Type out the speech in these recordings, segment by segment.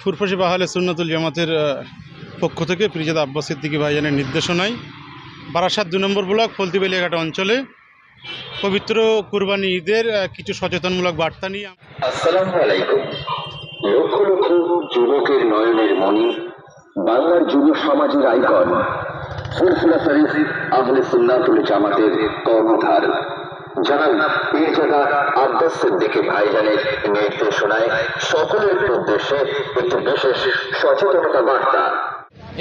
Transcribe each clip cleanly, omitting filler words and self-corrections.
ফুরফুসি বাহালে সুন্নাতুল জামাতের পক্ষ থেকে পিরজাদা আব্বাস সিদ্দিকী ভাইজানের নির্দেশনায় বারাসাত ২ নম্বর ব্লক ফলতিবেলিয়াঘাট অঞ্চলে পবিত্র কুরবানি ঈদের কিছু সচেতনমূলক বার্তা নিয়ে। আসসালামু আলাইকুম। লক্ষ লক্ষ যুবকের নয়নের মণি, বাংলার যুব সমাজের আইকন ফুরফুরা শরীফ আহলে সুন্নাতুল জামাতের কর্ণধার জনাব পিরজাদা আব্বাস সিদ্দিকী ভাইজানের নির্দেশনায় সকলের উদ্দেশ্যে একটি বিশেষ সচেতনতা বার্তা।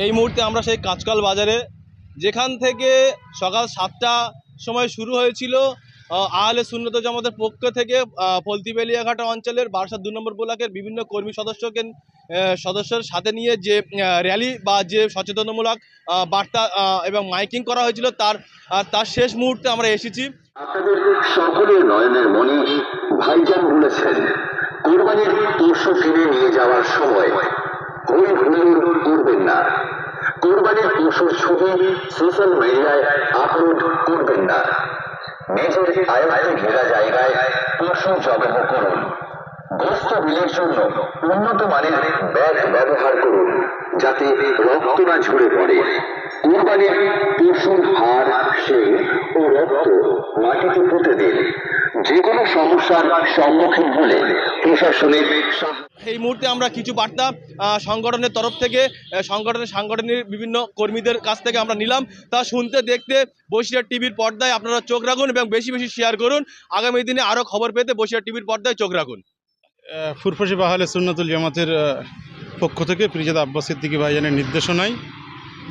এই মুহূর্তে আমরা সেই কাঁচকল বাজারে, যেখান থেকে সকাল ৭টা সময় শুরু হয়েছিল আহলে সুন্নাত জামাতের পক্ষ থেকে ফলতিবেলিয়াঘাট অঞ্চলের বারাসাত ২ নম্বর ব্লকের বিভিন্ন কর্মী সদস্যের সাথে নিয়ে যে র্যালি বা যে সচেতনমূলক বার্তা এবং মাইকিং করা হয়েছিল তার শেষ মুহূর্তে আমরা এসেছি। আপনাদের সকলের নয়নের মণি ভাইজান বলেছেন, কোরবানির পশু কিনে নিয়ে যাওয়ার সময় হই হুল্লোড় করবেন না, কোরবানির পশুর ছবি সোশ্যাল মিডিয়ায় আপলোড করবেন না, নিজের আয়ত্তে ঘেরা জায়গায় পশু জবাই করুন, গোশত বিলের জন্য উন্নত মানের ব্যাগ ব্যবহার করুন যাতে রক্ত না ঝরে পড়ে। কোরবানির পশুর হাড়, শিং ও রক্ত মাটিতে পুঁতে দিন। যে কোনো সমস্যার সম্মুখীন হলে প্রশাসনের এই মুহূর্তে আমরা কিছু বার্তা সংগঠনের তরফ থেকে সাংগঠনিক বিভিন্ন কর্মীদের কাছ থেকে আমরা নিলাম। তা শুনতে দেখতে বসিরহাট টিভির পর্দায় আপনারা চোখ রাখুন এবং বেশি বেশি শেয়ার করুন। আগামী দিনে আরও খবর পেতে বসিরহাট টিভির পর্দায় চোখ রাখুন। ফুরফুসি বাহালে সুন্নাতুল জামাতের পক্ষ থেকে পিরজাদা আব্বাস সিদ্দিকী ভাইজানের নির্দেশনায়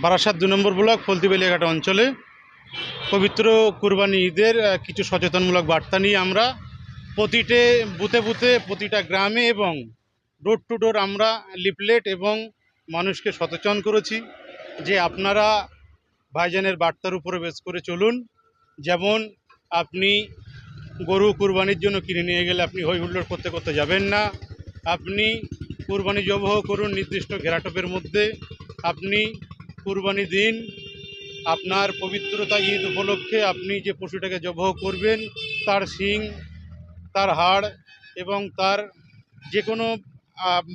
বারাসাত ২ নম্বর ব্লক ফলতিবেলিয়াঘাট অঞ্চলে পবিত্র কুরবানি ঈদের কিছু সচেতনমূলক বার্তা নিয়ে আমরা প্রতিটা বুথে প্রতিটা গ্রামে এবং ডোর টু ডোর আমরা লিফলেট এবং মানুষকে সচেতন করেছি যে আপনারা ভাইজানের বার্তার উপরে বেস করে চলুন। যেমন আপনি গরু কুরবানির জন্য কিনে নিয়ে গেলে আপনি হই হুল্লোড় করতে করতে যাবেন না, আপনি কুরবানি জবাহ করুন নির্দিষ্ট ঘেরাটোপের মধ্যে। আপনি কুরবানি দিন আপনার পবিত্রতা ঈদ উপলক্ষে আপনি যে পশুটাকে জবাহ করবেন তার শিং, তার হাড় এবং তার যে কোনো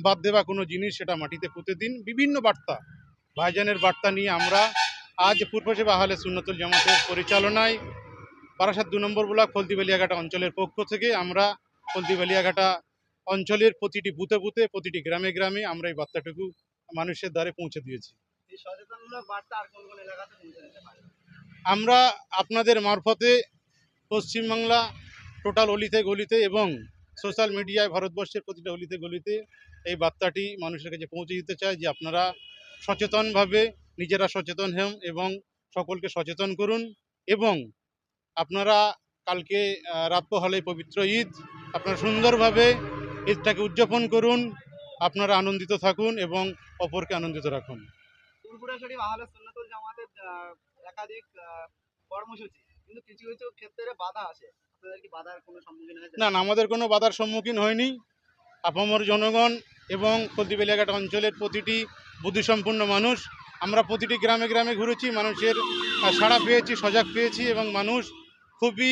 বাদ দেওয়া কোনো জিনিস সেটা মাটিতে পুঁতে দিন। বিভিন্ন বার্তা, ভাইজানের বার্তা নিয়ে আমরা আজ ফুরফুসি বাহালে সুন্নাতুল জামাতের পরিচালনায় বারাসাত ২ নম্বর ব্লক ফলতিবেলিয়াঘাটা অঞ্চলের পক্ষ থেকে আমরা ফলতিবেলিয়াঘাটা অঞ্চলের প্রতিটি বুথে প্রতিটি গ্রামে গ্রামে আমরা এই বার্তাটুকু মানুষের দ্বারে পৌঁছে দিয়েছি। আমরা আপনাদের মারফতে পশ্চিমবাংলা টোটাল অলিতে গলিতে এবং সোশ্যাল মিডিয়ায় ভারতবর্ষের প্রতিটা অলিতে গলিতে এই বার্তাটি মানুষের কাছে পৌঁছে দিতে চাই যে আপনারা সচেতনভাবে নিজেরা সচেতন হন এবং সকলকে সচেতন করুন। এবং আপনারা কালকে রাত হলে পবিত্র ঈদ, আপনারা সুন্দরভাবে ঈদটাকে উদযাপন করুন, আপনারা আনন্দিত থাকুন এবং অপরকে আনন্দিত রাখুন। ফুরফুরা শরীফ আহলে সুন্নাতুল জামাতের একাধিক কর্মসূচি, কিন্তু কিছু কিছু ক্ষেত্রে বাধা আসে। আপনাদের কি বাধার কোনো সম্মুখীন হয়েছে? না, আমাদের কোনো বাধার সম্মুখীন হয়নি। আপামর জনগণ এবং ফলতিবেলিয়াঘাট অঞ্চলের প্রতিটি বুদ্ধিসম্পন্ন মানুষ, আমরা প্রতিটি গ্রামে গ্রামে ঘুরেছি, মানুষের সাড়া পেয়েছি, সজাগ পেয়েছি এবং মানুষ খুবই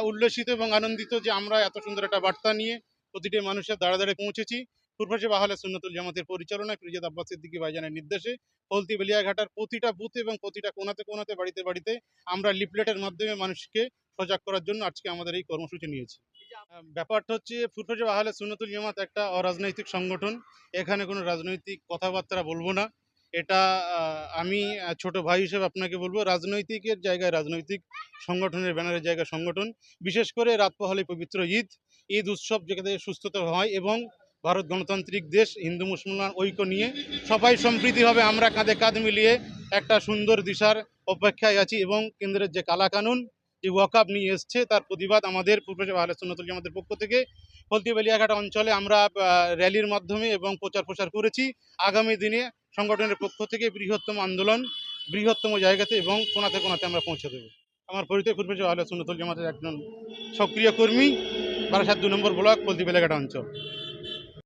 উল্লসিত এবং আনন্দিত যে আমরা এত সুন্দর একটা বার্তা নিয়ে প্রতিটি মানুষের দাঁড়ে দাঁড়ে পৌঁছেছি। ফুরফুসি বাহালে সুন্নাতুল জামাতের পরিচালনায় পিরজাদা আব্বাস সিদ্দিকী ভাইজানের নির্দেশে ফলতিবেলিয়াঘাটার প্রতিটা বুথে এবং প্রতিটা কোনাতে বাড়িতে বাড়িতে আমরা লিফলেটের মাধ্যমে মানুষকে সজাগ করার জন্য আজকে আমাদের এই কর্মসূচি নিয়েছি। ব্যাপারটা হচ্ছে ফুরফুসি বাহালে সুন্নাতুল জামাত একটা অরাজনৈতিক সংগঠন, এখানে কোনো রাজনৈতিক কথাবার্তা বলবো না। এটা আমি ছোট ভাই হিসেবে আপনাকে বলবো, রাজনৈতিকের জায়গায় রাজনৈতিক, সংগঠনের ব্যানারের জায়গায় সংগঠন। বিশেষ করে রাত পোহালে পবিত্র ঈদ উৎসব যেখানে সুস্থতা হয় এবং ভারত গণতান্ত্রিক দেশ, হিন্দু মুসলমান ঐক্য নিয়ে সবাই সম্প্রীতি হবে, আমরা কাঁধে কাঁধ মিলিয়ে একটা সুন্দর দিশার অপেক্ষায় আছি। এবং কেন্দ্রের যে কালাকানুন, যে ওয়াকআপ নিয়ে এসছে তার প্রতিবাদ আমাদের ফুরফুসি বাহালে সুন্নাতুল জামাতের পক্ষ থেকে ফলতিবেলিয়াঘাট অঞ্চলে আমরা র্যালির মাধ্যমে এবং প্রচার করেছি। আগামী দিনে সংগঠনের পক্ষ থেকে বৃহত্তম আন্দোলন বৃহত্তম জায়গাতে এবং কোনাতে আমরা পৌঁছে দেব। আমার পরিচয় ফুরফুসি বাহালে সুন্নাতুল জামাতের একজন সক্রিয় কর্মী, বারাসাত ২ নম্বর ব্লক ফলতিবেলিয়াঘাট অঞ্চল।